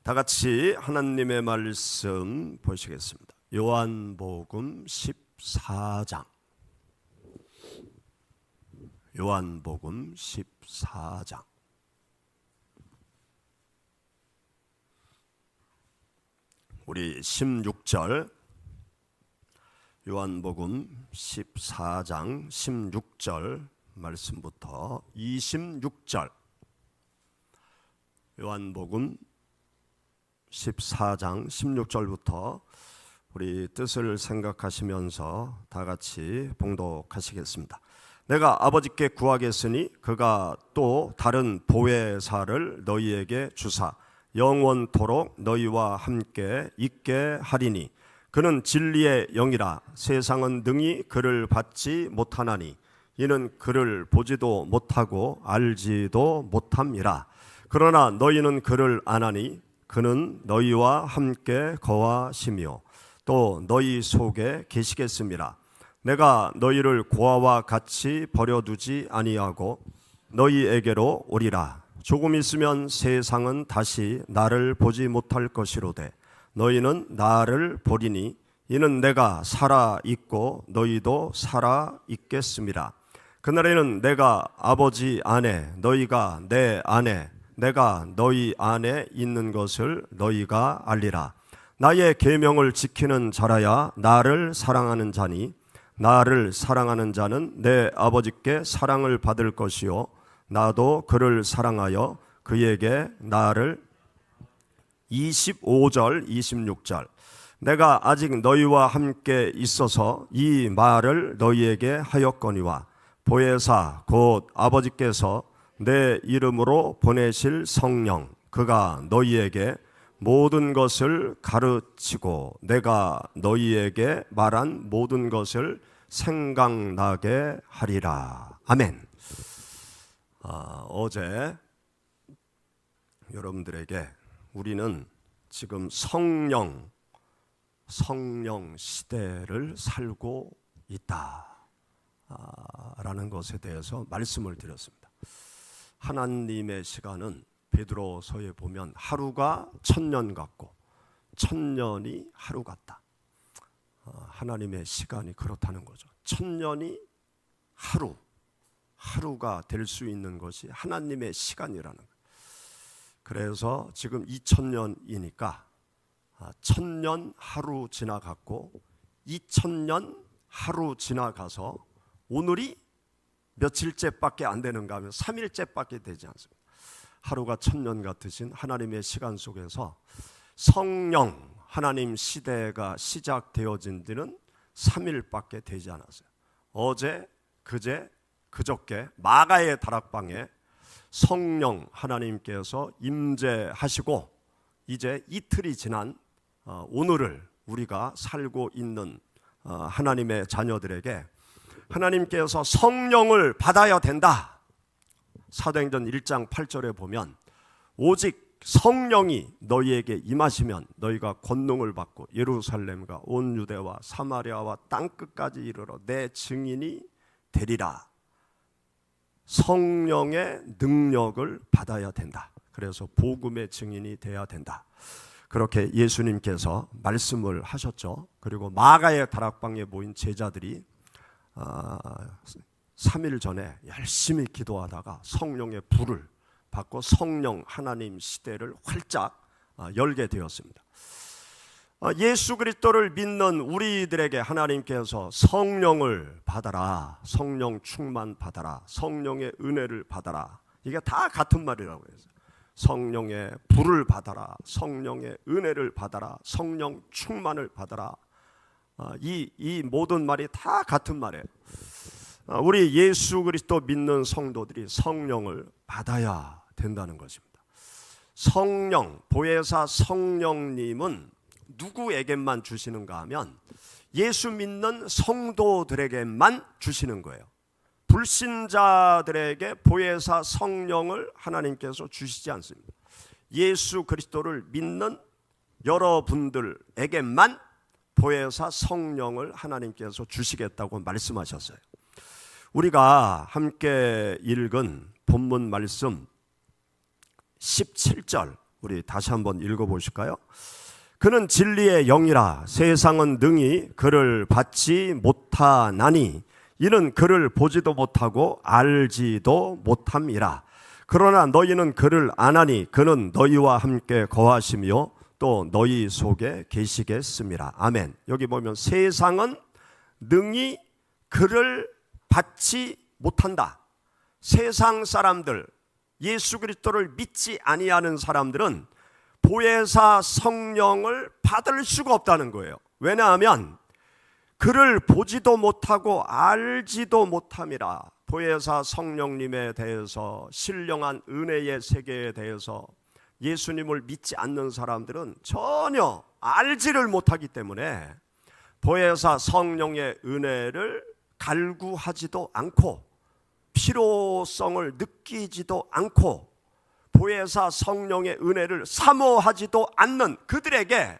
다 같이 하나님의 말씀 보시겠습니다. 요한복음 14장. 요한복음 14장. 우리 16절, 요한복음 14장 16절 말씀부터 26절, 요한복음 14장 16절부터 우리 뜻을 생각하시면서 다 같이 봉독하시겠습니다. 내가 아버지께 구하겠으니 그가 또 다른 보혜사를 너희에게 주사 영원토록 너희와 함께 있게 하리니 그는 진리의 영이라. 세상은 능히 그를 받지 못하나니 이는 그를 보지도 못하고 알지도 못함이라. 그러나 너희는 그를 아나니 그는 너희와 함께 거하시며 또 너희 속에 계시겠음이라. 내가 너희를 고아와 같이 버려두지 아니하고 너희에게로 오리라. 조금 있으면 세상은 다시 나를 보지 못할 것이로되 너희는 나를 보리니 이는 내가 살아 있고 너희도 살아 있겠음이라. 그날에는 내가 아버지 안에 너희가 내 안에 내가 너희 안에 있는 것을 너희가 알리라. 나의 계명을 지키는 자라야 나를 사랑하는 자니 나를 사랑하는 자는 내 아버지께 사랑을 받을 것이요 나도 그를 사랑하여 그에게 나를. 25절 26절 내가 아직 너희와 함께 있어서 이 말을 너희에게 하였거니와 보혜사 곧 아버지께서 내 이름으로 보내실 성령 그가 너희에게 모든 것을 가르치고 내가 너희에게 말한 모든 것을 생각나게 하리라. 아멘. 어제 여러분들에게 우리는 지금 성령 시대를 살고 있다 라는 것에 대해서 말씀을 드렸습니다. 하나님의 시간은 베드로서에 보면 하루가 1000년 같고 1000년이 하루 같다. 하나님의 시간이 그렇다는 거죠. 1000년이 하루가 될 수 있는 것이 하나님의 시간이라는 거예요. 그래서 지금 2000년이니까 1000년 하루 지나갔고 2000년 하루 지나가서 오늘이 며칠째밖에 안 되는가 하면 3일째밖에 되지 않습니다. 하루가 1000년 같으신 하나님의 시간 속에서 성령 하나님 시대가 시작되어진 지는 3일밖에 되지 않았어요. 어제, 그제, 그저께 마가의 다락방에 성령 하나님께서 임재하시고 이제 이틀이 지난 오늘을 우리가 살고 있는 하나님의 자녀들에게 하나님께서 성령을 받아야 된다. 사도행전 1장 8절에 보면 오직 성령이 너희에게 임하시면 너희가 권능을 받고 예루살렘과 온 유대와 사마리아와 땅끝까지 이르러 내 증인이 되리라. 성령의 능력을 받아야 된다. 그래서 복음의 증인이 돼야 된다. 그렇게 예수님께서 말씀을 하셨죠. 그리고 마가의 다락방에 모인 제자들이 3일 전에 열심히 기도하다가 성령의 불을 받고 성령 하나님 시대를 활짝 열게 되었습니다. 예수 그리스도를 믿는 우리들에게 하나님께서 성령을 받아라, 성령 충만 받아라, 성령의 은혜를 받아라. 이게 다 같은 말이라고 해요. 성령의 불을 받아라, 성령의 은혜를 받아라, 성령 충만을 받아라. 이 모든 말이 다 같은 말이에요. 우리 예수 그리스도 믿는 성도들이 성령을 받아야 된다는 것입니다. 성령, 보혜사 성령님은 누구에게만 주시는가 하면 예수 믿는 성도들에게만 주시는 거예요. 불신자들에게 보혜사 성령을 하나님께서 주시지 않습니다. 예수 그리스도를 믿는 여러분들에게만 보혜사 성령을 하나님께서 주시겠다고 말씀하셨어요. 우리가 함께 읽은 본문 말씀 17절 우리 다시 한번 읽어보실까요? 그는 진리의 영이라 세상은 능히 그를 받지 못하나니 이는 그를 보지도 못하고 알지도 못함이라. 그러나 너희는 그를 아나니 그는 너희와 함께 거하시며 또 너희 속에 계시겠습니다. 아멘. 여기 보면 세상은 능히 그를 받지 못한다. 세상 사람들, 예수 그리스도를 믿지 아니하는 사람들은 보혜사 성령을 받을 수가 없다는 거예요. 왜냐하면 그를 보지도 못하고 알지도 못함이라. 보혜사 성령님에 대해서, 신령한 은혜의 세계에 대해서 예수님을 믿지 않는 사람들은 전혀 알지를 못하기 때문에 보혜사 성령의 은혜를 갈구하지도 않고 필요성을 느끼지도 않고 보혜사 성령의 은혜를 사모하지도 않는 그들에게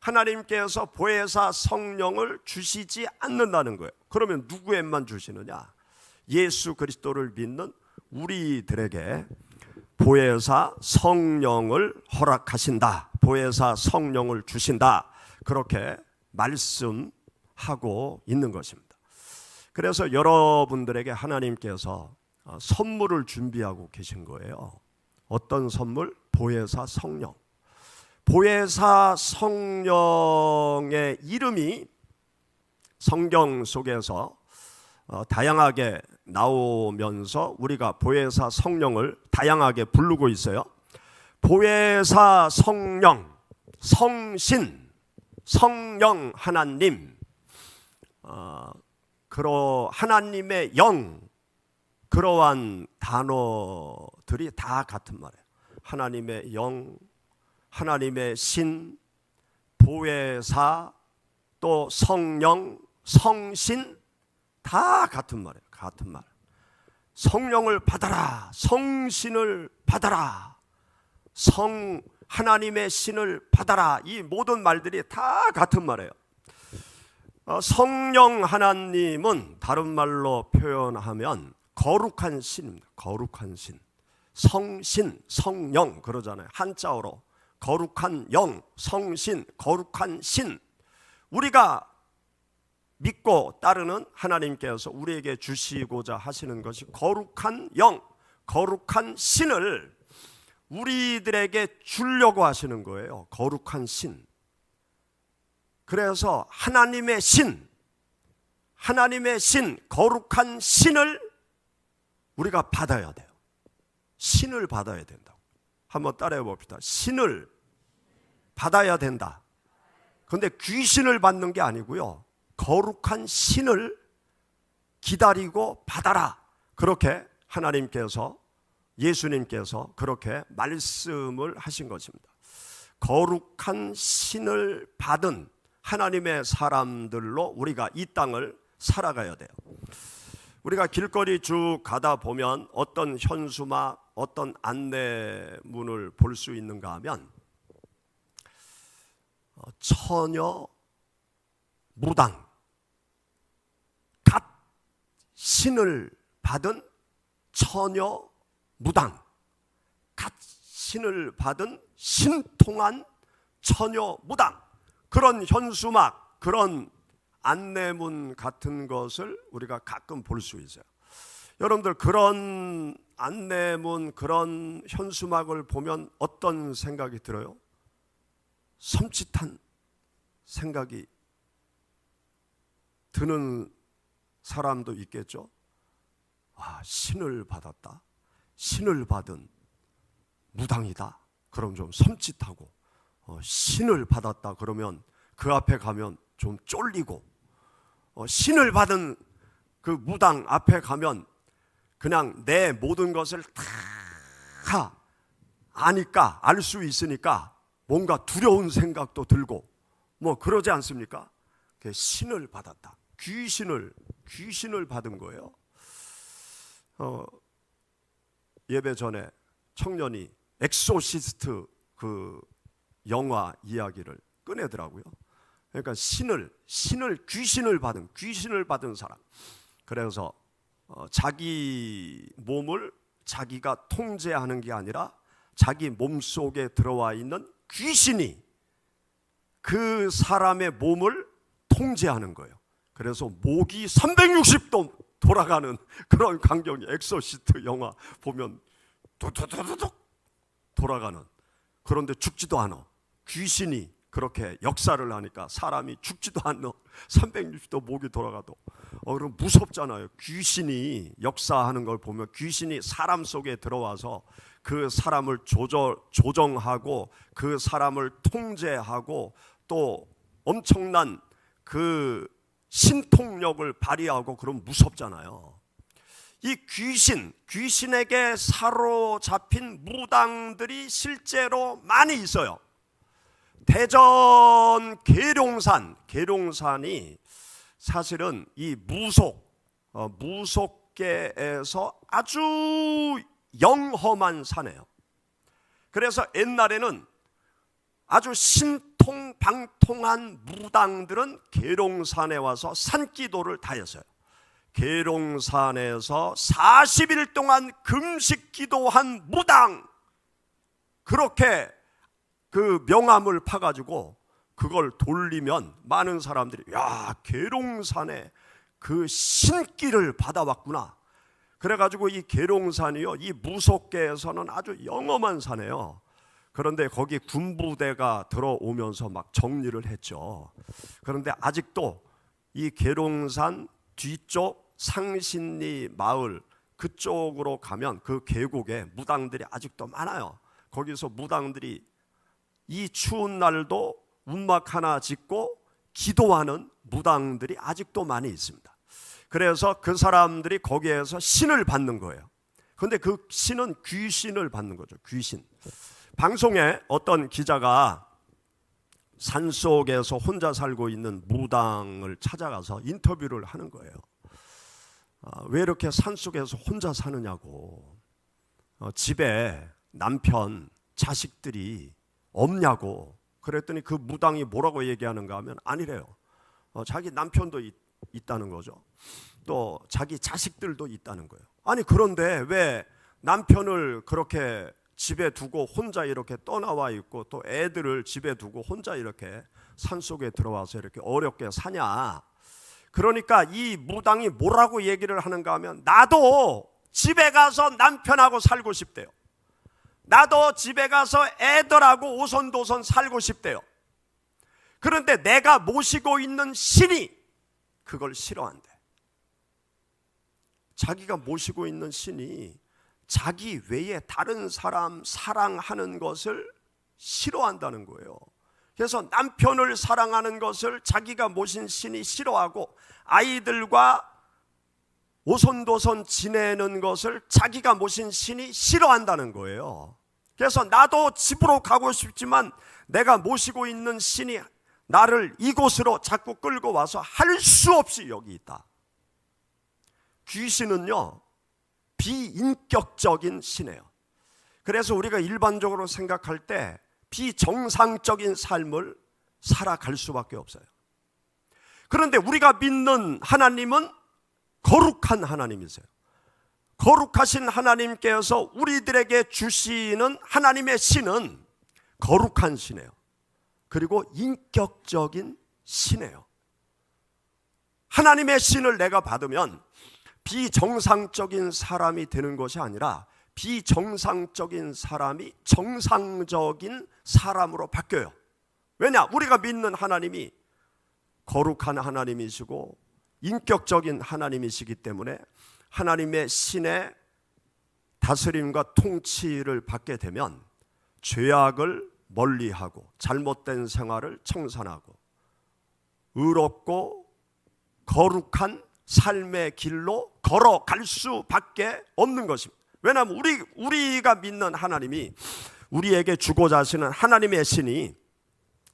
하나님께서 보혜사 성령을 주시지 않는다는 거예요. 그러면 누구에만 주시느냐? 예수 그리스도를 믿는 우리들에게 보혜사 성령을 허락하신다. 보혜사 성령을 주신다. 그렇게 말씀하고 있는 것입니다. 그래서 여러분들에게 하나님께서 선물을 준비하고 계신 거예요. 어떤 선물? 보혜사 성령. 보혜사 성령의 이름이 성경 속에서 다양하게 나오면서 우리가 보혜사 성령을 다양하게 부르고 있어요. 보혜사 성령, 성신, 성령 하나님, 하나님의 영, 그러한 단어들이 다 같은 말이에요. 하나님의 영, 하나님의 신, 보혜사, 또 성령, 성신, 다 같은 말이에요. 같은 말. 성령을 받아라, 성신을 받아라, 하나님의 신을 받아라. 이 모든 말들이 다 같은 말이에요. 성령 하나님은 다른 말로 표현하면 거룩한 신입니다. 거룩한 신. 성신, 성령 그러잖아요. 한자어로 거룩한 영, 성신, 거룩한 신. 우리가 믿고 따르는 하나님께서 우리에게 주시고자 하시는 것이 거룩한 영, 거룩한 신을 우리들에게 주려고 하시는 거예요. 거룩한 신. 그래서 하나님의 신, 거룩한 신을 우리가 받아야 돼요. 신을 받아야 된다고. 한번 따라해 봅시다. 신을 받아야 된다. 그런데 귀신을 받는 게 아니고요. 거룩한 신을 기다리고 받아라. 그렇게 하나님께서, 예수님께서 그렇게 말씀을 하신 것입니다. 거룩한 신을 받은 하나님의 사람들로 우리가 이 땅을 살아가야 돼요. 우리가 길거리 쭉 가다 보면 어떤 현수막, 어떤 안내문을 볼 수 있는가 하면 처녀 무당, 갓 신을 받은 처녀 무당, 갓 신을 받은 신통한 처녀 무당, 그런 현수막, 그런 안내문 같은 것을 우리가 가끔 볼 수 있어요. 여러분들 그런 안내문, 그런 현수막을 보면 어떤 생각이 들어요? 섬찟한 생각이 드는 사람도 있겠죠. 아, 신을 받았다, 신을 받은 무당이다. 그럼 좀 섬찟하고, 신을 받았다 그러면 그 앞에 가면 좀 쫄리고, 신을 받은 그 무당 앞에 가면 그냥 내 모든 것을 다 아니까, 알 수 있으니까 뭔가 두려운 생각도 들고 뭐 그러지 않습니까? 신을 받았다. 귀신을 받은 거예요. 예배 전에 청년이 엑소시스트 그 영화 이야기를 꺼내더라고요. 그러니까 귀신을 받은 사람. 그래서 자기 몸을 자기가 통제하는 게 아니라 자기 몸속에 들어와 있는 귀신이 그 사람의 몸을 통제하는 거예요. 그래서 목이 360도 돌아가는 그런 광경이, 엑소시스트 영화 보면 뚜두두두둑 돌아가는, 그런데 죽지도 않아. 귀신이 그렇게 역사를 하니까 사람이 죽지도 않아. 360도 목이 돌아가도. 그럼 무섭잖아요. 귀신이 역사하는 걸 보면, 귀신이 사람 속에 들어와서 그 사람을 조정하고 그 사람을 통제하고 또 엄청난 그 신통력을 발휘하고, 그럼 무섭잖아요. 이 귀신에게 사로잡힌 무당들이 실제로 많이 있어요. 대전 계룡산이 사실은 이 무속계에서 아주 영험한 산이에요. 그래서 옛날에는 아주 신통방통한 무당들은 계룡산에 와서 산기도를 다 했어요. 계룡산에서 40일 동안 금식 기도한 무당, 그렇게 그 명함을 파가지고 그걸 돌리면 많은 사람들이, 야, 계룡산에 그 신기를 받아왔구나. 그래가지고 이 계룡산이요, 이 무속계에서는 아주 영험한 산이에요. 그런데 거기 군부대가 들어오면서 막 정리를 했죠. 그런데 아직도 이 계룡산 뒤쪽 상신리 마을 그쪽으로 가면 그 계곡에 무당들이 아직도 많아요. 거기서 무당들이 이 추운 날도 운막 하나 짓고 기도하는 무당들이 아직도 많이 있습니다. 그래서 그 사람들이 거기에서 신을 받는 거예요. 그런데 그 신은 귀신을 받는 거죠. 귀신. 방송에 어떤 기자가 산속에서 혼자 살고 있는 무당을 찾아가서 인터뷰를 하는 거예요. 왜 이렇게 산속에서 혼자 사느냐고, 집에 남편, 자식들이 없냐고. 그랬더니 그 무당이 뭐라고 얘기하는가 하면, 아니래요. 자기 남편도 있다는 거죠. 또 자기 자식들도 있다는 거예요. 아니, 그런데 왜 남편을 그렇게 집에 두고 혼자 이렇게 떠나와 있고, 또 애들을 집에 두고 혼자 이렇게 산속에 들어와서 이렇게 어렵게 사냐. 그러니까 이 무당이 뭐라고 얘기를 하는가 하면, 나도 집에 가서 남편하고 살고 싶대요. 나도 집에 가서 애들하고 오손도손 살고 싶대요. 그런데 내가 모시고 있는 신이 그걸 싫어한대. 자기가 모시고 있는 신이 자기 외에 다른 사람 사랑하는 것을 싫어한다는 거예요. 그래서 남편을 사랑하는 것을 자기가 모신 신이 싫어하고, 아이들과 오손도손 지내는 것을 자기가 모신 신이 싫어한다는 거예요. 그래서 나도 집으로 가고 싶지만 내가 모시고 있는 신이 나를 이곳으로 자꾸 끌고 와서 할 수 없이 여기 있다. 귀신은요, 비인격적인 신이에요. 그래서 우리가 일반적으로 생각할 때 비정상적인 삶을 살아갈 수밖에 없어요. 그런데 우리가 믿는 하나님은 거룩한 하나님이세요. 거룩하신 하나님께서 우리들에게 주시는 하나님의 신은 거룩한 신이에요. 그리고 인격적인 신이에요. 하나님의 신을 내가 받으면 비정상적인 사람이 되는 것이 아니라 비정상적인 사람이 정상적인 사람으로 바뀌어요. 왜냐? 우리가 믿는 하나님이 거룩한 하나님이시고 인격적인 하나님이시기 때문에 하나님의 신의 다스림과 통치를 받게 되면 죄악을 멀리하고 잘못된 생활을 청산하고 의롭고 거룩한 삶의 길로 걸어갈 수밖에 없는 것입니다. 왜냐하면 우리가 믿는 하나님이, 우리에게 주고자 하시는 하나님의 신이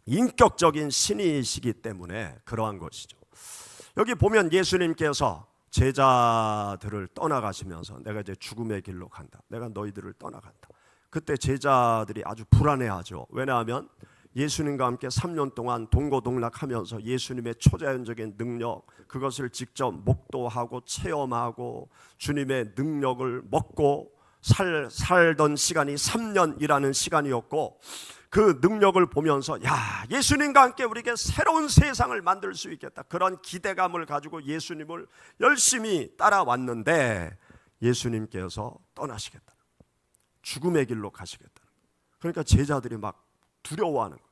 인격적인 신이시기 때문에 그러한 것이죠. 여기 보면 예수님께서 제자들을 떠나가시면서, 내가 이제 죽음의 길로 간다, 내가 너희들을 떠나간다. 그때 제자들이 아주 불안해하죠. 왜냐하면 예수님과 함께 3년 동안 동고동락하면서 예수님의 초자연적인 능력, 그것을 직접 목도하고 체험하고 주님의 능력을 먹고 살던 시간이 3년이라는 시간이었고, 그 능력을 보면서 야, 예수님과 함께 우리에게 새로운 세상을 만들 수 있겠다, 그런 기대감을 가지고 예수님을 열심히 따라왔는데 예수님께서 떠나시겠다, 죽음의 길로 가시겠다. 그러니까 제자들이 막 두려워하는 거,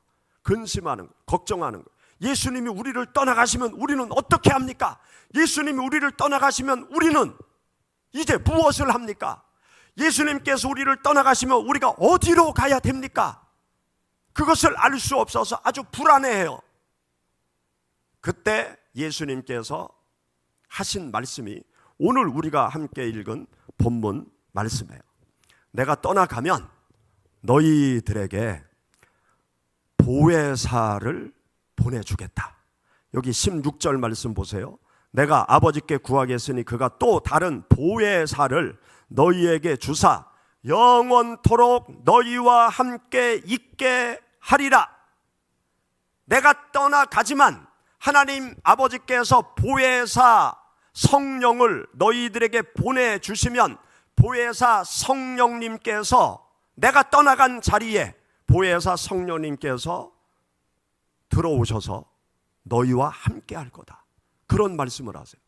근심하는 거, 걱정하는 거. 예수님이 우리를 떠나가시면 우리는 어떻게 합니까? 예수님이 우리를 떠나가시면 우리는 이제 무엇을 합니까? 예수님께서 우리를 떠나가시면 우리가 어디로 가야 됩니까? 그것을 알 수 없어서 아주 불안해해요. 그때 예수님께서 하신 말씀이 오늘 우리가 함께 읽은 본문 말씀이에요. 내가 떠나가면 너희들에게 보혜사를 보내주겠다. 여기 16절 말씀 보세요. 내가 아버지께 구하겠으니 그가 또 다른 보혜사를 너희에게 주사 영원토록 너희와 함께 있게 하리라. 내가 떠나가지만 하나님 아버지께서 보혜사 성령을 너희들에게 보내주시면 보혜사 성령님께서, 내가 떠나간 자리에 보혜사 성령님께서 들어오셔서 너희와 함께 할 거다, 그런 말씀을 하세요.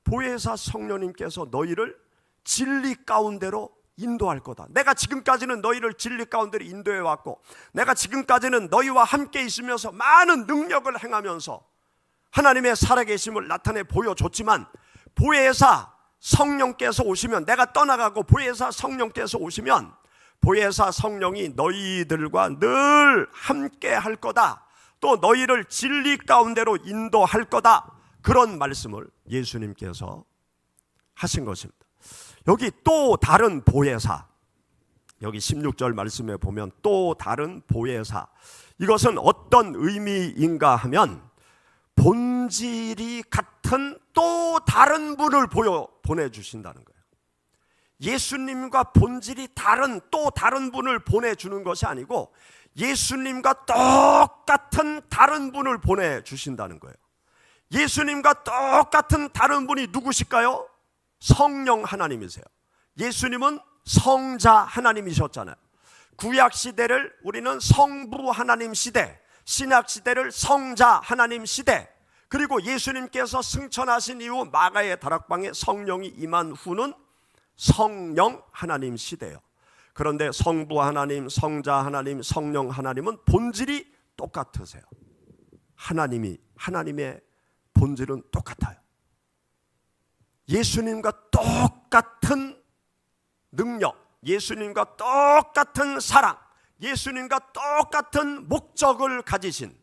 보혜사 성령님께서 너희를 진리 가운데로 인도할 거다. 내가 지금까지는 너희를 진리 가운데로 인도해 왔고, 내가 지금까지는 너희와 함께 있으면서 많은 능력을 행하면서 하나님의 살아계심을 나타내 보여줬지만, 보혜사 성령께서 오시면, 내가 떠나가고 보혜사 성령께서 오시면 보혜사 성령이 너희들과 늘 함께 할 거다, 또 너희를 진리 가운데로 인도할 거다, 그런 말씀을 예수님께서 하신 것입니다. 여기 또 다른 보혜사, 여기 16절 말씀에 보면 또 다른 보혜사, 이것은 어떤 의미인가 하면 본질이 같은 또 다른 분을 보내주신다는 거예요. 예수님과 본질이 다른 또 다른 분을 보내주는 것이 아니고 예수님과 똑같은 다른 분을 보내주신다는 거예요. 예수님과 똑같은 다른 분이 누구실까요? 성령 하나님이세요. 예수님은 성자 하나님이셨잖아요. 구약 시대를 우리는 성부 하나님 시대, 신약 시대를 성자 하나님 시대, 그리고 예수님께서 승천하신 이후 마가의 다락방에 성령이 임한 후는 성령 하나님 시대예요. 그런데 성부 하나님, 성자 하나님, 성령 하나님은 본질이 똑같으세요. 하나님의 본질은 똑같아요. 예수님과 똑같은 능력, 예수님과 똑같은 사랑, 예수님과 똑같은 목적을 가지신,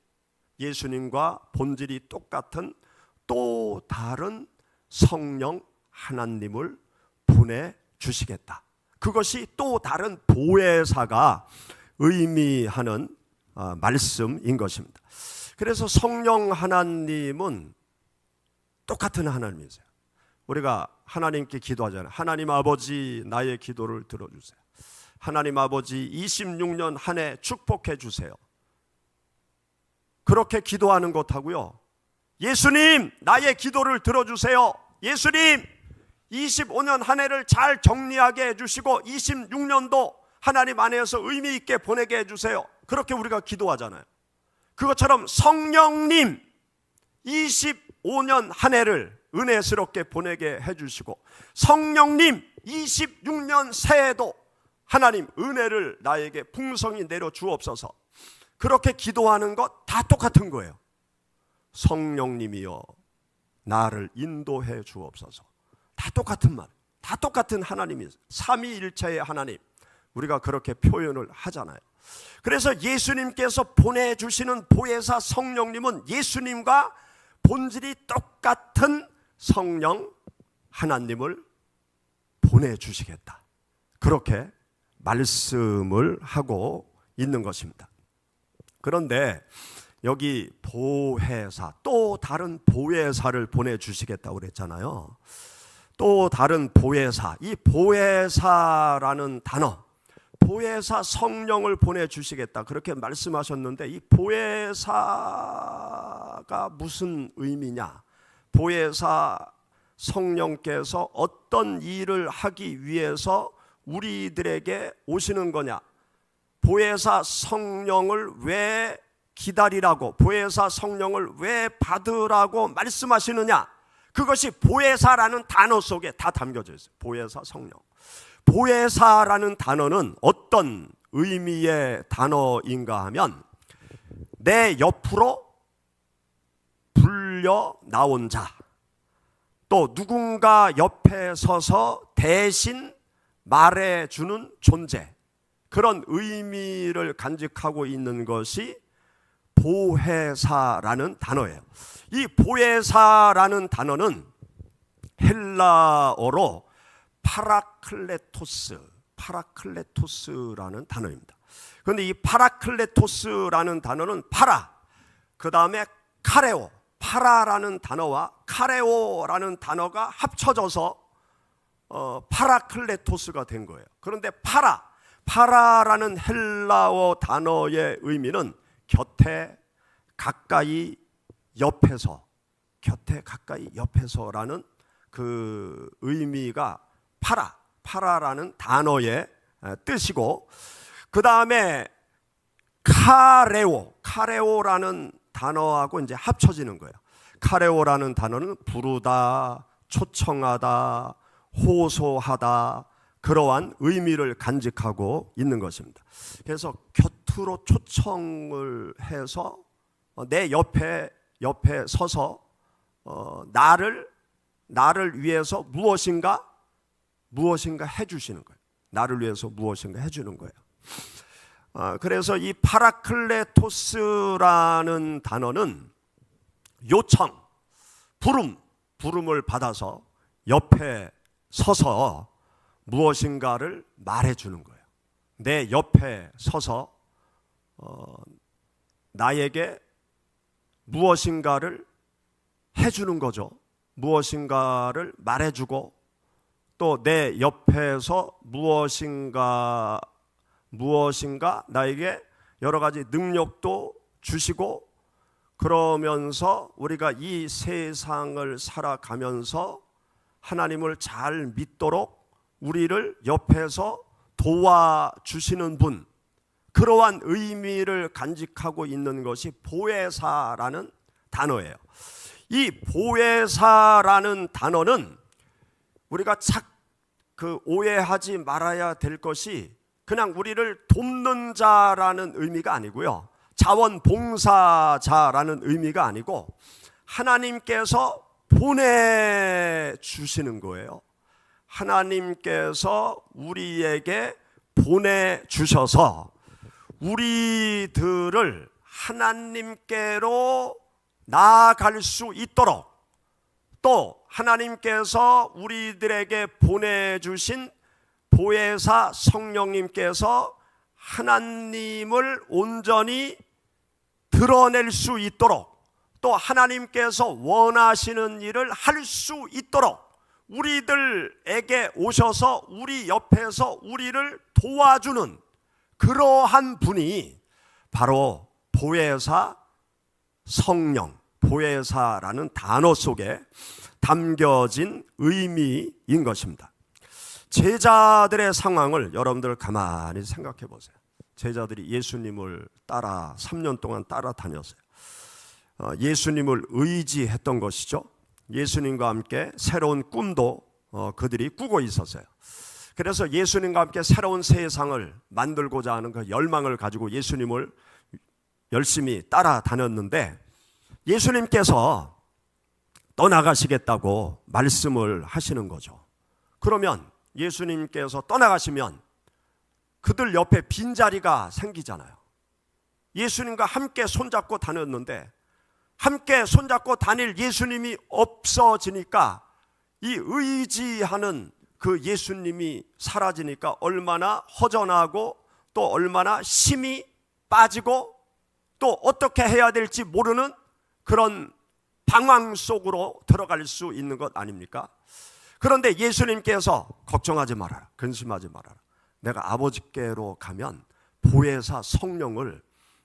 예수님과 본질이 똑같은 또 다른 성령 하나님을 보내주시겠다. 그것이 또 다른 보혜사가 의미하는 말씀인 것입니다. 그래서 성령 하나님은 똑같은 하나님이세요. 우리가 하나님께 기도하잖아요. 하나님 아버지, 나의 기도를 들어주세요. 하나님 아버지, 26년 한 해 축복해 주세요. 그렇게 기도하는 것하고요, 예수님, 나의 기도를 들어주세요. 예수님, 25년 한 해를 잘 정리하게 해주시고 26년도 하나님 안에서 의미 있게 보내게 해주세요. 그렇게 우리가 기도하잖아요. 그것처럼 성령님, 25년 한 해를 은혜스럽게 보내게 해주시고, 성령님, 26년 새해도 하나님 은혜를 나에게 풍성히 내려 주옵소서. 그렇게 기도하는 것 다 똑같은 거예요. 성령님이여 나를 인도해 주옵소서. 다 똑같은 말, 다 똑같은 하나님이, 삼위일체의 하나님, 우리가 그렇게 표현을 하잖아요. 그래서 예수님께서 보내주시는 보혜사 성령님은 예수님과 본질이 똑같은 성령 하나님을 보내주시겠다, 그렇게 말씀을 하고 있는 것입니다. 그런데 여기 보혜사, 또 다른 보혜사를 보내주시겠다고 그랬잖아요. 또 다른 보혜사, 이 보혜사라는 단어, 보혜사 성령을 보내주시겠다 그렇게 말씀하셨는데, 이 보혜사가 무슨 의미냐, 보혜사 성령께서 어떤 일을 하기 위해서 우리들에게 오시는 거냐? 보혜사 성령을 왜 기다리라고, 보혜사 성령을 왜 받으라고 말씀하시느냐? 그것이 보혜사라는 단어 속에 다 담겨져 있어요. 보혜사 성령. 보혜사라는 단어는 어떤 의미의 단어인가 하면 내 옆으로 불려 나온 자, 또 누군가 옆에 서서 대신 말해주는 존재, 그런 의미를 간직하고 있는 것이 보혜사라는 단어예요. 이 보혜사라는 단어는 헬라어로 파라클레토스라는 단어입니다. 그런데 이 파라클레토스라는 단어는 파라, 그 다음에 카레오, 파라라는 단어와 카레오라는 단어가 합쳐져서 파라클레토스가 된 거예요. 그런데 파라라는 헬라어 단어의 의미는 곁에 가까이 옆에서라는 그 의미가 파라라는 단어의 뜻이고, 그 다음에 카레오라는 단어하고 이제 합쳐지는 거예요. 카레오라는 단어는 부르다, 초청하다, 호소하다, 그러한 의미를 간직하고 있는 것입니다. 그래서 곁으로 초청을 해서 내 옆에 서서 나를 위해서 무엇인가 해주시는 거예요. 나를 위해서 무엇인가 해주는 거예요. 그래서 이 파라클레토스라는 단어는 요청, 부름을 받아서 옆에 서서 무엇인가를 말해주는 거예요. 내 옆에 서서 나에게 무엇인가를 해주는 거죠. 무엇인가를 말해주고, 또 내 옆에서 무엇인가 나에게 여러 가지 능력도 주시고, 그러면서 우리가 이 세상을 살아가면서 하나님을 잘 믿도록 우리를 옆에서 도와주시는 분, 그러한 의미를 간직하고 있는 것이 보혜사라는 단어예요. 이 보혜사라는 단어는 우리가 오해하지 말아야 될 것이 그냥 우리를 돕는 자라는 의미가 아니고요, 자원봉사자라는 의미가 아니고 하나님께서 보내주시는 거예요. 하나님께서 우리에게 보내주셔서 우리들을 하나님께로 나아갈 수 있도록, 또 하나님께서 우리들에게 보내주신 보혜사 성령님께서 하나님을 온전히 드러낼 수 있도록, 또 하나님께서 원하시는 일을 할 수 있도록 우리들에게 오셔서 우리 옆에서 우리를 도와주는 그러한 분이 바로 보혜사 성령, 보혜사라는 단어 속에 담겨진 의미인 것입니다. 제자들의 상황을 여러분들 가만히 생각해 보세요. 제자들이 예수님을 3년 동안 따라다녔어요. 예수님을 의지했던 것이죠. 예수님과 함께 새로운 꿈도 그들이 꾸고 있었어요. 그래서 예수님과 함께 새로운 세상을 만들고자 하는 그 열망을 가지고 예수님을 열심히 따라다녔는데, 예수님께서 떠나가시겠다고 말씀을 하시는 거죠. 그러면 예수님께서 떠나가시면 그들 옆에 빈자리가 생기잖아요. 예수님과 함께 손잡고 다녔는데 함께 손잡고 다닐 예수님이 없어지니까 이 의지하는 그 예수님이 사라지니까 얼마나 허전하고 또 얼마나 힘이 빠지고 또 어떻게 해야 될지 모르는 그런 방황 속으로 들어갈 수 있는 것 아닙니까? 그런데 예수님께서 걱정하지 말아라, 근심하지 말아라. 내가 아버지께로 가면 보혜사 성령을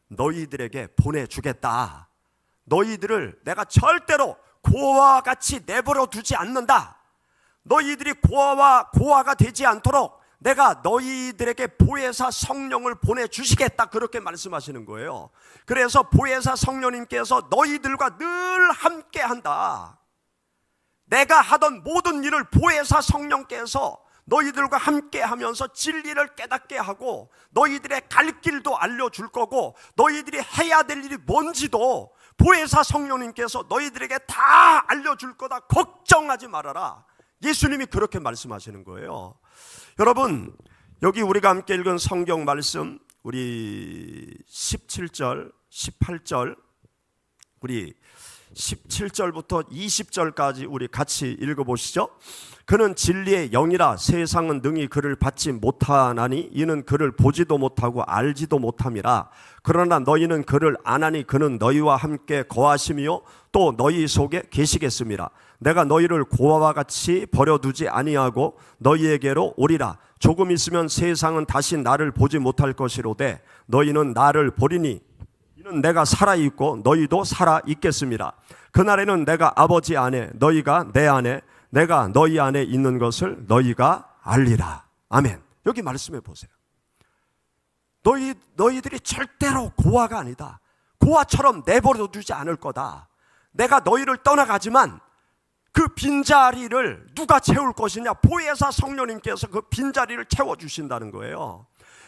너희들에게 보내주겠다. 너희들을 내가 절대로 고아와 같이 내버려 두지 않는다. 너희들이 고아가 되지 않도록 내가 너희들에게 보혜사 성령을 보내주시겠다, 그렇게 말씀하시는 거예요. 그래서 보혜사 성령님께서 너희들과 늘 함께한다. 내가 하던 모든 일을 보혜사 성령께서 너희들과 함께하면서 진리를 깨닫게 하고 너희들의 갈 길도 알려줄 거고 너희들이 해야 될 일이 뭔지도 보혜사 성령님께서 너희들에게 다 알려줄 거다. 걱정하지 말아라. 예수님이 그렇게 말씀하시는 거예요. 여러분, 여기 우리가 함께 읽은 성경 말씀, 우리 17절, 18절, 우리 17절부터 20절까지 우리 같이 읽어보시죠. 그는 진리의 영이라 세상은 능히 그를 받지 못하나니 이는 그를 보지도 못하고 알지도 못함이라. 그러나 너희는 그를 아나니 그는 너희와 함께 거하심이요 또 너희 속에 계시겠습니다. 내가 너희를 고아와 같이 버려두지 아니하고 너희에게로 오리라. 조금 있으면 세상은 다시 나를 보지 못할 것이로되 너희는 나를 보리니 이는 내가 살아있고 너희도 살아있겠습니다. 그날에는 내가 아버지 안에 너희가 내 안에 내가 너희 안에 있는 것을 너희가 알리라. 아멘. 여기 말씀해 보세요. 너희들이 절대로 고아가 아니다. 고아처럼 내버려 두지 않을 거다. 내가 너희를 떠나가지만 그 빈자리를 누가 채울 것이냐? 보혜사 성령님께서 그 빈자리를 채워주신다는 거예요.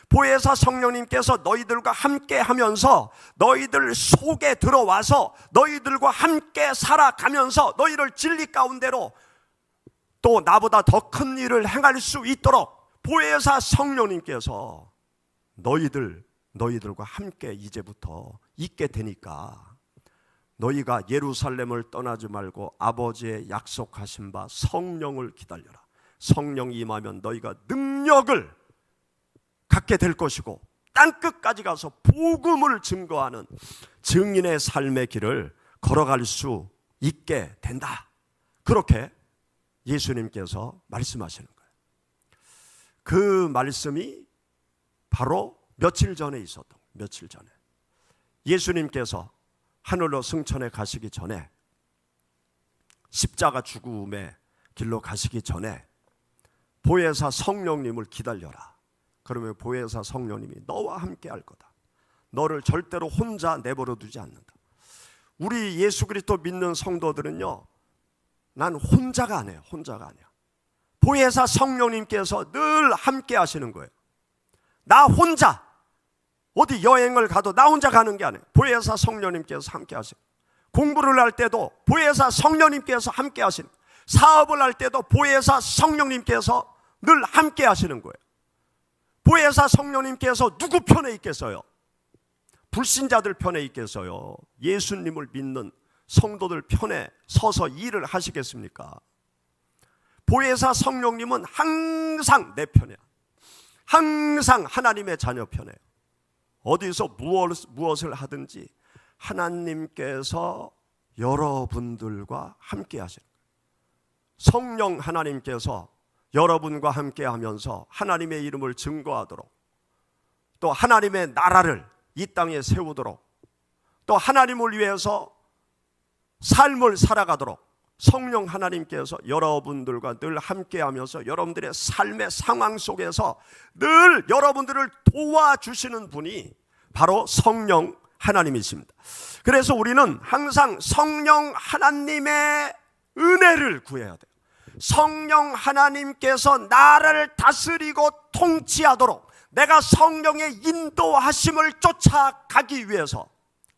보혜사 성령님께서 너희들과 함께 하면서 너희들 속에 들어와서 너희들과 함께 살아가면서 너희를 진리 가운데로 또 나보다 더 큰 일을 행할 수 있도록 보혜사 성령님께서 너희들과 함께 이제부터 있게 되니까 너희가 예루살렘을 떠나지 말고 아버지의 약속하신 바 성령을 기다려라. 성령이 임하면 너희가 능력을 갖게 될 것이고 땅끝까지 가서 복음을 증거하는 증인의 삶의 길을 걸어갈 수 있게 된다. 그렇게 예수님께서 말씀하시는 거예요. 그 말씀이 바로 며칠 전에 있었던 거예요. 며칠 전에 예수님께서 하늘로 승천해 가시기 전에, 십자가 죽음의 길로 가시기 전에 보혜사 성령님을 기다려라. 그러면 보혜사 성령님이 너와 함께 할 거다. 너를 절대로 혼자 내버려 두지 않는다. 우리 예수 그리스도 믿는 성도들은요, 난 혼자가 아니에요. 혼자가 아니야. 보혜사 성령님께서 늘 함께 하시는 거예요. 나 혼자 어디 여행을 가도 나 혼자 가는 게 아니에요. 보혜사 성령님께서 함께 하시고, 공부를 할 때도 보혜사 성령님께서 함께 하시는, 사업을 할 때도 보혜사 성령님께서 늘 함께 하시는 거예요. 보혜사 성령님께서 누구 편에 있겠어요? 불신자들 편에 있겠어요? 예수님을 믿는 성도들 편에 서서 일을 하시겠습니까? 보혜사 성령님은 항상 내 편이야. 항상 하나님의 자녀 편이에요. 어디서 무엇을 하든지 하나님께서 여러분들과 함께 하시는 거예요. 성령 하나님께서 여러분과 함께 하면서 하나님의 이름을 증거하도록, 또 하나님의 나라를 이 땅에 세우도록, 또 하나님을 위해서 삶을 살아가도록 성령 하나님께서 여러분들과 늘 함께 하면서 여러분들의 삶의 상황 속에서 늘 여러분들을 도와주시는 분이 바로 성령 하나님이십니다. 그래서 우리는 항상 성령 하나님의 은혜를 구해야 돼요. 성령 하나님께서 나를 다스리고 통치하도록 내가 성령의 인도하심을 쫓아가기 위해서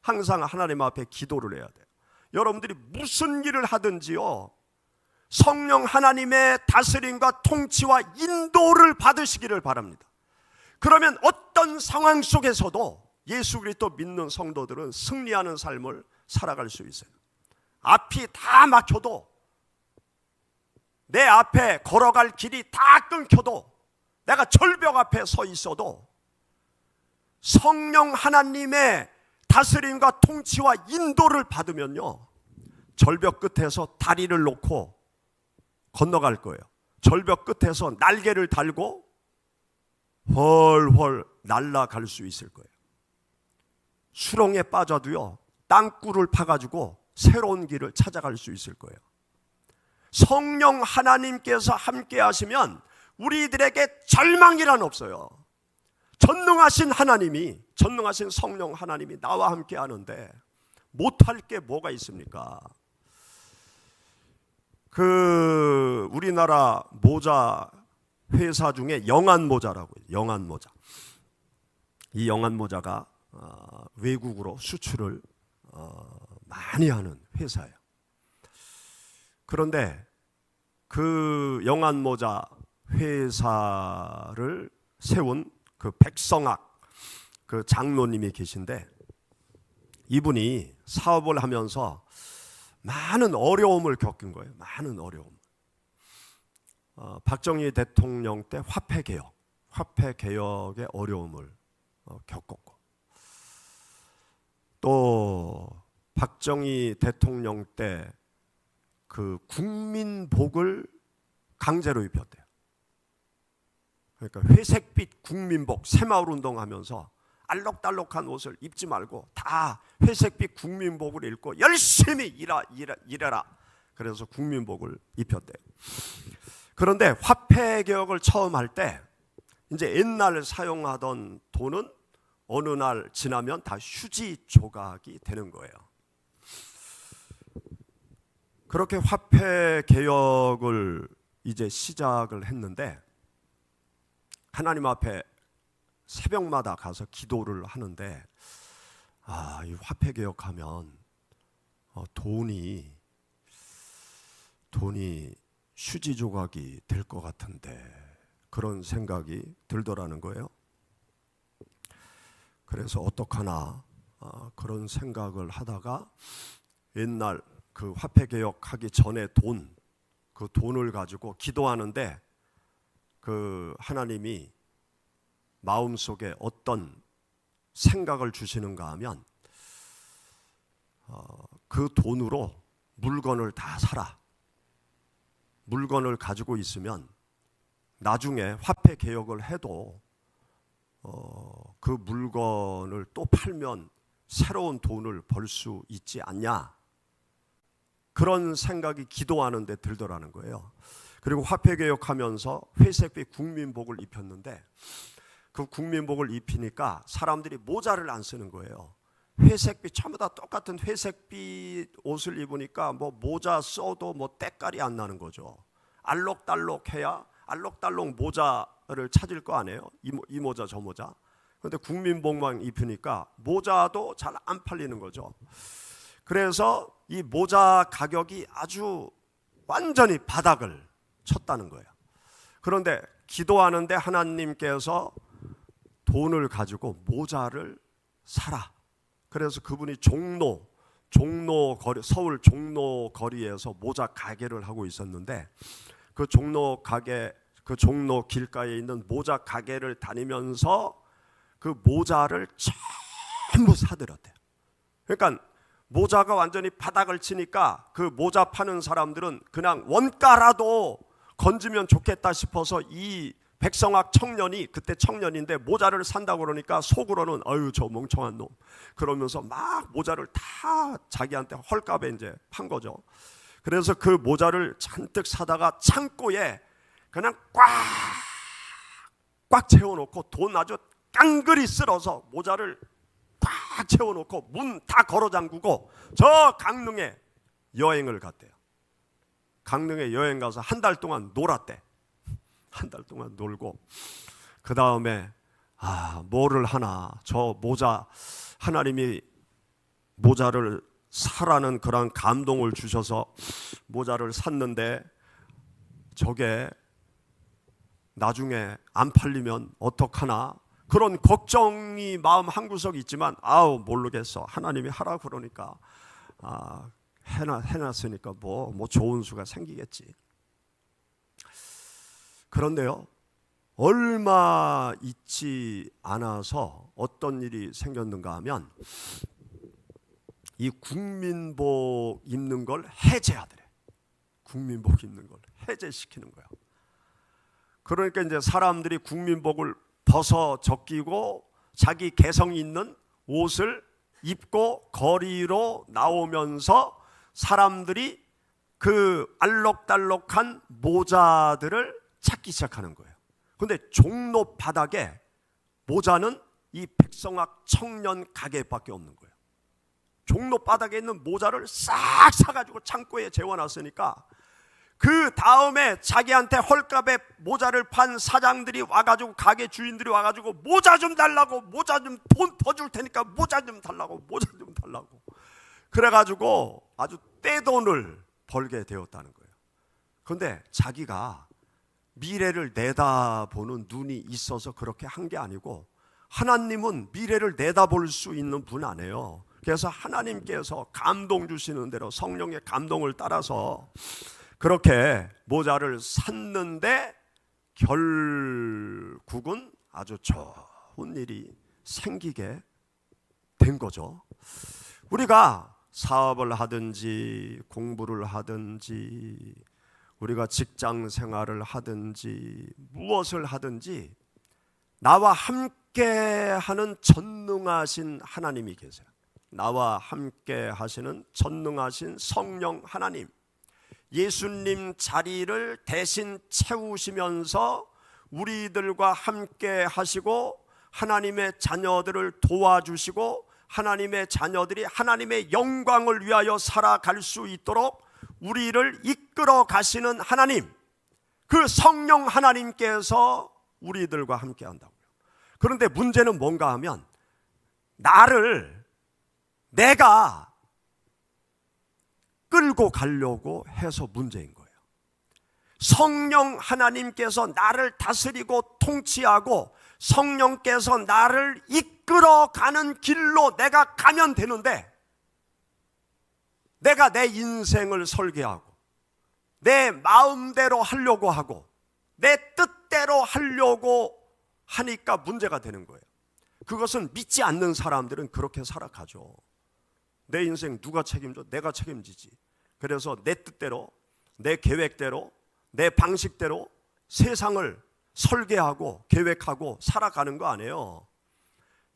항상 하나님 앞에 기도를 해야 돼요. 여러분들이 무슨 일을 하든지요, 성령 하나님의 다스림과 통치와 인도를 받으시기를 바랍니다. 그러면 어떤 상황 속에서도 예수 그리스도 믿는 성도들은 승리하는 삶을 살아갈 수 있어요. 앞이 다 막혀도, 내 앞에 걸어갈 길이 다 끊겨도, 내가 절벽 앞에 서 있어도 성령 하나님의 다스림과 통치와 인도를 받으면요, 절벽 끝에서 다리를 놓고 건너갈 거예요. 절벽 끝에서 날개를 달고 훨훨 날아갈 수 있을 거예요. 수렁에 빠져도요, 땅굴을 파가지고 새로운 길을 찾아갈 수 있을 거예요. 성령 하나님께서 함께 하시면 우리들에게 절망이란 없어요. 전능하신 하나님이, 전능하신 성령 하나님이 나와 함께 하는데 못할 게 뭐가 있습니까? 우리나라 모자 회사 중에 영안모자라고 해요. 영안모자. 이 영안모자가 외국으로 수출을 많이 하는 회사예요. 그런데 그 영안모자 회사를 세운 그 백성학 그 장로님이 계신데, 이분이 사업을 하면서 많은 어려움을 겪은 거예요. 많은 어려움. 박정희 대통령 때 화폐 개혁의 어려움을 겪었고, 또 박정희 대통령 때 그 국민복을 강제로 입혔대요. 그러니까 회색빛 국민복, 새마을 운동하면서 알록달록한 옷을 입지 말고 다 회색빛 국민복을 입고 열심히 일해라. 그래서 국민복을 입혔대요. 그런데 화폐 개혁을 처음 할 때 이제 옛날 사용하던 돈은 어느 날 지나면 다 휴지 조각이 되는 거예요. 그렇게 화폐 개혁을 이제 시작을 했는데, 하나님 앞에 새벽마다 가서 기도를 하는데, 이 화폐 개혁하면 돈이 휴지 조각이 될 것 같은데, 그런 생각이 들더라는 거예요. 그래서 어떡하나 그런 생각을 하다가 옛날 그 화폐 개혁하기 전에 그 돈을 가지고 기도하는데, 그 하나님이 마음속에 어떤 생각을 주시는가 하면, 그 돈으로 물건을 다 사라. 물건을 가지고 있으면 나중에 화폐 개혁을 해도 그 물건을 또 팔면 새로운 돈을 벌 수 있지 않냐, 그런 생각이 기도하는데 들더라는 거예요. 그리고 화폐 개혁하면서 회색빛 국민복을 입혔는데, 그 국민복을 입히니까 사람들이 모자를 안 쓰는 거예요. 회색빛, 전부 다 똑같은 회색빛 옷을 입으니까 뭐 모자 써도 뭐 때깔이 안 나는 거죠. 알록달록해야 알록달록 모자를 찾을 거 아니에요. 이 모자 저 모자. 그런데 국민복만 입히니까 모자도 잘 안 팔리는 거죠. 그래서 이 모자 가격이 아주 완전히 바닥을 쳤다는 거예요. 그런데 기도하는데 하나님께서 돈을 가지고 모자를 사라. 그래서 그분이 서울 종로 거리에서 모자 가게를 하고 있었는데, 그 종로 길가에 있는 모자 가게를 다니면서 그 모자를 전부 사들였대요. 그러니까 모자가 완전히 바닥을 치니까 그 모자 파는 사람들은 그냥 원가라도 건지면 좋겠다 싶어서 이 백성학 청년이, 그때 청년인데 모자를 산다고 그러니까 속으로는 아유 저 멍청한 놈 그러면서 막 모자를 다 자기한테 헐값에 이제 판 거죠. 그래서 그 모자를 잔뜩 사다가 창고에 그냥 꽉 채워놓고 돈 아주 깡그리 쓸어서 모자를 꽉 채워놓고 문 다 걸어 잠그고 저 강릉에 여행을 갔대요. 강릉에 여행 가서 한 달 동안 놀았대. 한 달 동안 놀고, 그 다음에 뭐를 하나, 저 모자, 하나님이 모자를 사라는 그런 감동을 주셔서 모자를 샀는데 저게 나중에 안 팔리면 어떡하나, 그런 걱정이 마음 한구석이 있지만 모르겠어, 하나님이 하라 그러니까 해놨으니까 뭐 좋은 수가 생기겠지. 그런데요, 얼마 있지 않아서 어떤 일이 생겼는가 하면 이 국민복 입는 걸 해제하더래. 국민복 입는 걸 해제시키는 거야. 그러니까 이제 사람들이 국민복을 벗어 적기고 자기 개성 있는 옷을 입고 거리로 나오면서 사람들이 그 알록달록한 모자들을 찾기 시작하는 거예요. 근데 종로 바닥에 모자는 이 백성학 청년 가게밖에 없는 거예요. 종로 바닥에 있는 모자를 싹 사가지고 창고에 재워놨으니까 그 다음에 자기한테 헐값에 모자를 판 사장들이 와가지고, 가게 주인들이 와가지고 모자 좀 달라고, 모자 좀 돈 더 줄 테니까 모자 좀 달라고, 모자 좀 달라고, 그래가지고 아주 떼돈을 벌게 되었다는 거예요. 그런데 자기가 미래를 내다보는 눈이 있어서 그렇게 한 게 아니고, 하나님은 미래를 내다볼 수 있는 분 아니에요. 그래서 하나님께서 감동 주시는 대로 성령의 감동을 따라서 그렇게 모자를 샀는데 결국은 아주 좋은 일이 생기게 된 거죠. 우리가 사업을 하든지 공부를 하든지 우리가 직장 생활을 하든지 무엇을 하든지 나와 함께 하는 전능하신 하나님이 계세요. 나와 함께 하시는 전능하신 성령 하나님, 예수님 자리를 대신 채우시면서 우리들과 함께 하시고 하나님의 자녀들을 도와주시고 하나님의 자녀들이 하나님의 영광을 위하여 살아갈 수 있도록 우리를 이끌어 가시는 하나님, 그 성령 하나님께서 우리들과 함께 한다고요. 그런데 문제는 뭔가 하면 내가 끌고 가려고 해서 문제인 거예요. 성령 하나님께서 나를 다스리고 통치하고 성령께서 나를 이끌어가는 길로 내가 가면 되는데, 내가 내 인생을 설계하고 내 마음대로 하려고 하고 내 뜻대로 하려고 하니까 문제가 되는 거예요. 그것은 믿지 않는 사람들은 그렇게 살아가죠. 내 인생 누가 책임져? 내가 책임지지. 그래서 내 뜻대로, 내 계획대로, 내 방식대로 세상을 설계하고 계획하고 살아가는 거 아니에요.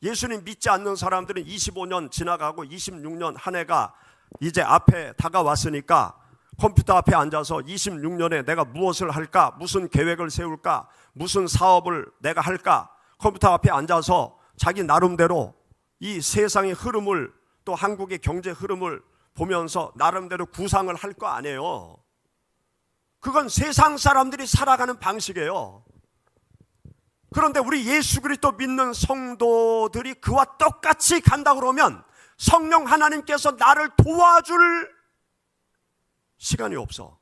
예수님 믿지 않는 사람들은 25년 지나가고 26년 한 해가 이제 앞에 다가왔으니까 컴퓨터 앞에 앉아서 26년에 내가 무엇을 할까? 무슨 계획을 세울까? 무슨 사업을 내가 할까? 컴퓨터 앞에 앉아서 자기 나름대로 이 세상의 흐름을, 또 한국의 경제 흐름을 보면서 나름대로 구상을 할 거 아니에요. 그건 세상 사람들이 살아가는 방식이에요. 그런데 우리 예수 그리스도 믿는 성도들이 그와 똑같이 간다 그러면 성령 하나님께서 나를 도와줄 시간이 없어.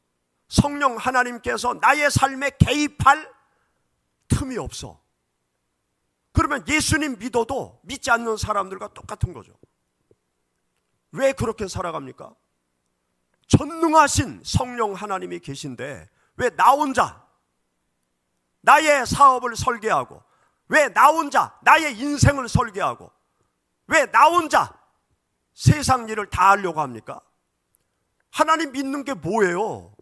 성령 하나님께서 나의 삶에 개입할 틈이 없어. 그러면 예수님 믿어도 믿지 않는 사람들과 똑같은 거죠. 왜 그렇게 살아갑니까? 전능하신 성령 하나님이 계신데 왜 나 혼자 나의 사업을 설계하고, 왜 나 혼자 나의 인생을 설계하고, 왜 나 혼자 세상 일을 다 하려고 합니까? 하나님 믿는 게 뭐예요?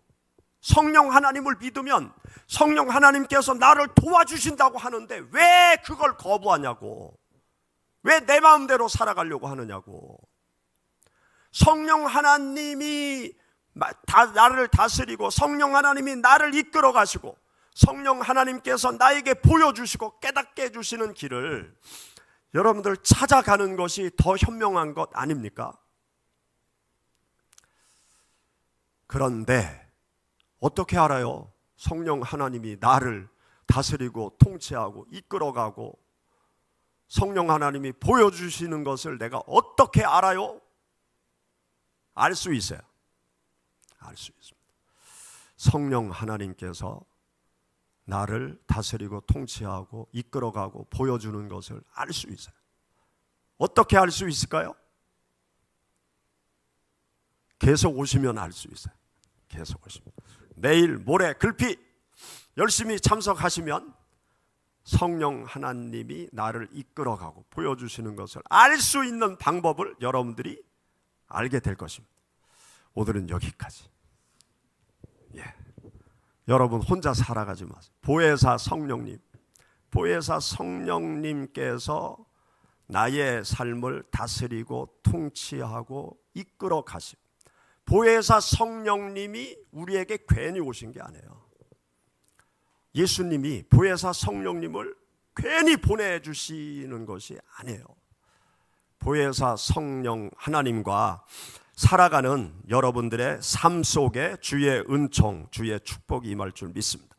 성령 하나님을 믿으면 성령 하나님께서 나를 도와주신다고 하는데 왜 그걸 거부하냐고, 왜 내 마음대로 살아가려고 하느냐고. 성령 하나님이 나를 다스리고 성령 하나님이 나를 이끌어 가시고 성령 하나님께서 나에게 보여주시고 깨닫게 해주시는 길을 여러분들 찾아가는 것이 더 현명한 것 아닙니까? 그런데 어떻게 알아요? 성령 하나님이 나를 다스리고 통치하고 이끌어가고 성령 하나님이 보여주시는 것을 내가 어떻게 알아요? 알 수 있어요. 알 수 있습니다. 성령 하나님께서 나를 다스리고 통치하고 이끌어가고 보여주는 것을 알 수 있어요. 어떻게 알 수 있을까요? 계속 오시면 알 수 있어요. 계속 오시면, 내일 모레 글피 열심히 참석하시면 성령 하나님이 나를 이끌어가고 보여주시는 것을 알 수 있는 방법을 여러분들이 알게 될 것입니다. 오늘은 여기까지. 여러분 혼자 살아가지 마세요. 보혜사 성령님, 보혜사 성령님께서 나의 삶을 다스리고 통치하고 이끌어 가십. 보혜사 성령님이 우리에게 괜히 오신 게 아니에요. 예수님이 보혜사 성령님을 괜히 보내주시는 것이 아니에요. 보혜사 성령 하나님과 살아가는 여러분들의 삶 속에 주의 은총, 주의 축복이 임할 줄 믿습니다.